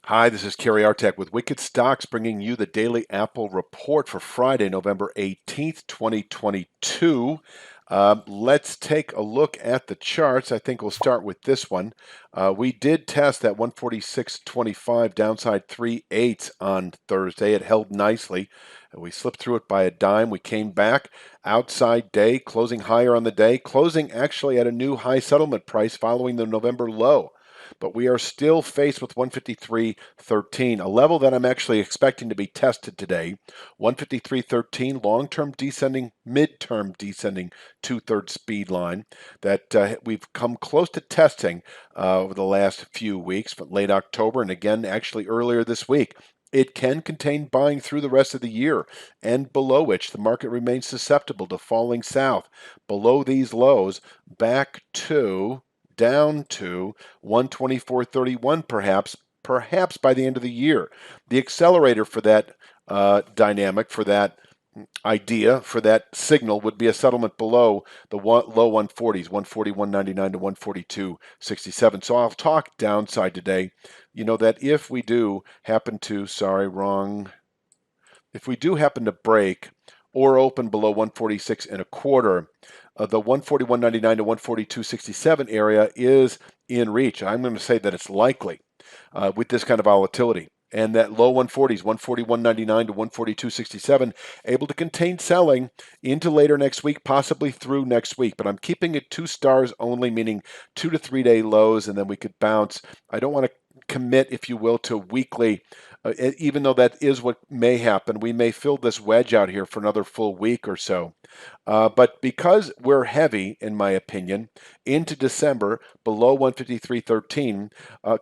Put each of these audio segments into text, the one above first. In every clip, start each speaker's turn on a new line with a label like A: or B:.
A: Hi, this is Kerry Artek with Wicked Stocks bringing you the daily Apple report for Friday, November 18th, 2022. Let's take a look at the charts. I think we'll start with this one. We did test that 146.25 downside 3/8 on Thursday. It held nicely. We slipped through it by a dime. We came back outside day, closing higher on the day, closing actually at a new high settlement price following the November low. But we are still faced with 153.13, a level that I'm actually expecting to be tested today. 153.13, long-term descending, mid-term descending two-thirds speed line that we've come close to testing over the last few weeks, from late October and again actually earlier this week. It can contain buying through the rest of the year, and below which the market remains susceptible to falling south. Below these lows, back to down to 124.31 perhaps by the end of the year. The accelerator for that dynamic, for that idea, for that signal would be a settlement below the low 140s, 141.99 to 142.67. So I'll talk downside today. You know that if we do happen to, if we do happen to break or open below 146 and a quarter, the 141.99 to 142.67 area is in reach. I'm going to say that it's likely with this kind of volatility. And that low 140s, 141.99 to 142.67, able to contain selling into later next week, possibly through next week. But I'm keeping it 2 stars only, meaning 2 to 3 day lows, and then we could bounce. I don't want to commit, if you will, to weekly, even though that is what may happen. We may fill this wedge out here for another full week or so. But because we're heavy, in my opinion, into December below 153.13,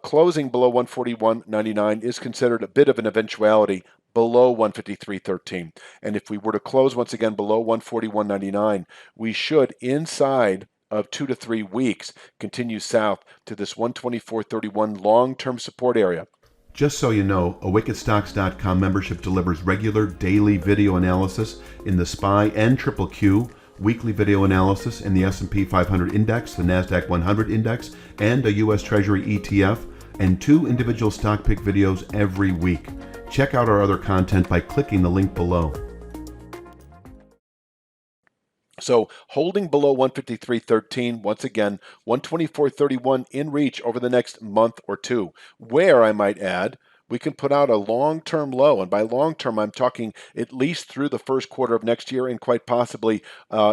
A: closing below 141.99 is considered a bit of an eventuality below 153.13. And if we were to close once again below 141.99, we should, inside of 2 to 3 weeks, continue south to this 124.31 long-term support area.
B: Just so you know, a wickedstocks.com membership delivers regular daily video analysis in the SPY and Triple Q, weekly video analysis in the S&P 500 index, the NASDAQ 100 index, and a U.S. Treasury ETF, and 2 individual stock pick videos every week. Check out our other content by clicking the link below.
A: So holding below 153.13, once again, 124.31 in reach over the next month or two, where I might add, we can put out a long-term low. And by long-term, I'm talking at least through the first quarter of next year and quite possibly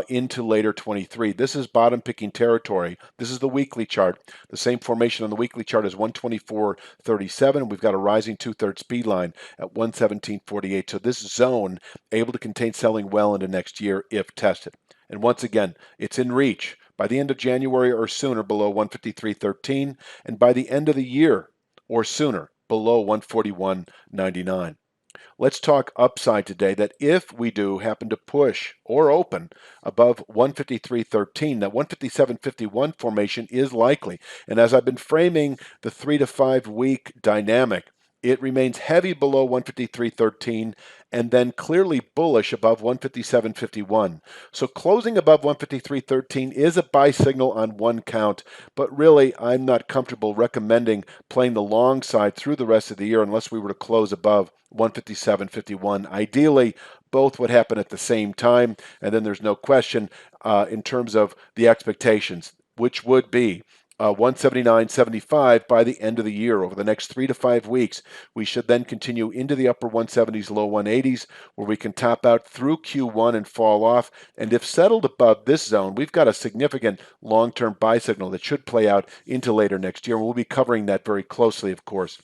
A: into later 23. This is bottom-picking territory. This is the weekly chart. The same formation on the weekly chart is 124.37. We've got a rising two-thirds speed line at 117.48. So this zone able to contain selling well into next year if tested. And once again, it's in reach by the end of January or sooner below 153.13, and by the end of the year or sooner below 141.99. Let's talk upside today, that if we do happen to push or open above 153.13, that 157.51 formation is likely. And as I've been framing the 3 to 5 week dynamic, it remains heavy below 153.13 and then clearly bullish above 157.51. So closing above 153.13 is a buy signal on one count, but really I'm not comfortable recommending playing the long side through the rest of the year unless we were to close above 157.51. Ideally, both would happen at the same time, and then there's no question in terms of the expectations, which would be 179.75 by the end of the year. Over the next 3 to 5 weeks, we should then continue into the upper 170s, low 180s, where we can top out through Q1 and fall off. And if settled above this zone, we've got a significant long-term buy signal that should play out into later next year. And we'll be covering that very closely, of course.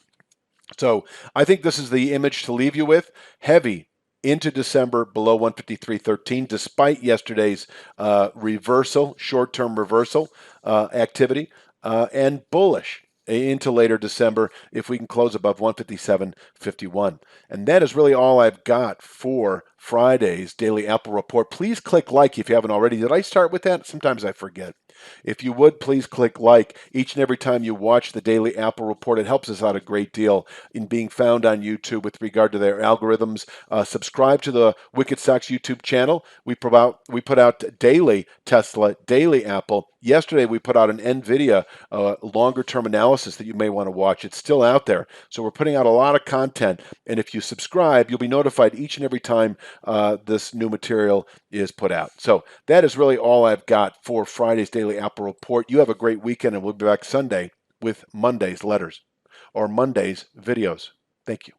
A: So I think this is the image to leave you with. Heavy into December below 153.13, despite yesterday's reversal, short-term reversal activity, and bullish into later December if we can close above 157.51. And that is really all I've got for Friday's Daily Apple Report. Please click like if you haven't already. Did I start with that? Sometimes I forget. If you would, please click like each and every time you watch the Daily Apple Report. It helps us out a great deal in being found on YouTube with regard to their algorithms. Subscribe to the Wicked Stocks YouTube channel. We put out daily Tesla, daily Apple, Yesterday, we put out an NVIDIA longer term analysis that you may want to watch. It's still out there. So we're putting out a lot of content. And if you subscribe, you'll be notified each and every time this new material is put out. So that is really all I've got for Friday's Daily Apple Report. You have a great weekend, and we'll be back Sunday with Monday's letters or Monday's videos. Thank you.